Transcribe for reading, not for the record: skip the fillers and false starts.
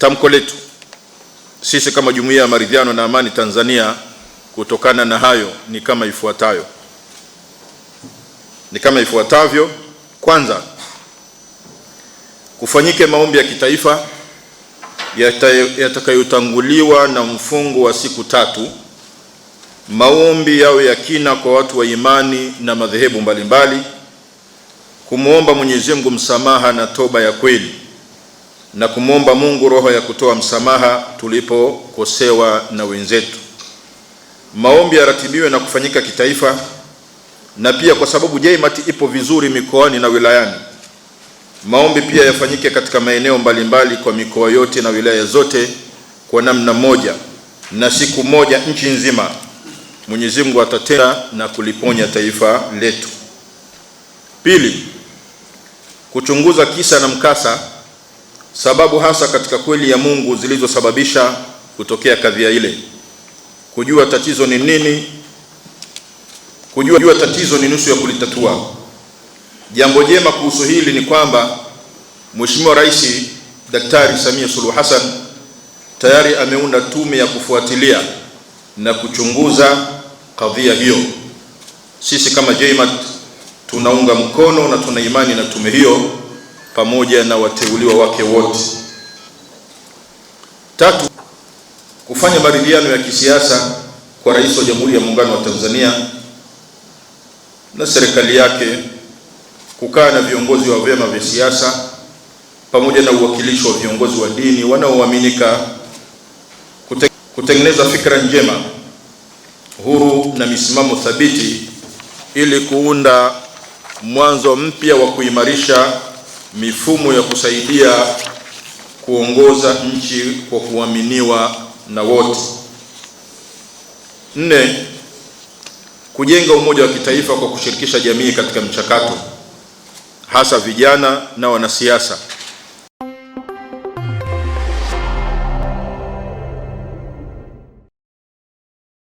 Tamko letu sisi kama Jumuiya ya Maridhiano na Amani Tanzania kutokana na hayo ni kama ifuatavyo. Kwanza, kufanyike maombi ya kitaifa yatakayotanguliwa na mfungo wa siku 3. Maombi yawe ya kina kwa watu wa imani na madhehebu mbalimbali, kumuomba Mwenyezi Mungu msamaha na toba ya kweli, na kumuomba Mungu roho ya kutoa msamaha tulipokosewa na wenzetu. Maombi yaratibiwe na kufanyika kitaifa, na pia kwa sababu JMAT ipo vizuri mikoani na wilayani, maombi pia yafanyike katika maeneo mbalimbali kwa mikoa yote na wilaya zote kwa namna moja, na siku moja nchi nzima Mwenyezi Mungu atatenda na kuliponya taifa letu. Pili, kuchunguza kisa na mkasa, sababu hasa katika kweli ya Mungu zilizosababisha kutokea kadhia ile, kujua tatizo ni nini. Kujua tatizo ni nusu ya kulitatua. Jambo jema kuhusu hili ni kwamba Mheshimiwa Rais Daktari Samia Suluhu Hassan tayari ameunda tume ya kufuatilia na kuchunguza kadhia hiyo. Sisi kama JMAT tunaunga mkono na tuna imani na tume hiyo pamoja na wateuliwa wake wote. Tatu, kufanya maridhiano ya kisiasa kwa Rais wa Jamhuri ya Muungano wa Tanzania na serikali yake, kukaa na viongozi wa vyama vya siasa pamoja na uwakilishi wa viongozi wa dini wanaoaminika, kutengeneza fikra njema, huru na misimamo thabiti ili kuunda mwanzo mpya wa kuimarisha mifumo ya kusaidia kuongoza nchi kwa kuaminiwa na wote. 4, kujenga umoja wa kitaifa kwa kushirikisha jamii katika mchakato, hasa vijana na wanasiasa.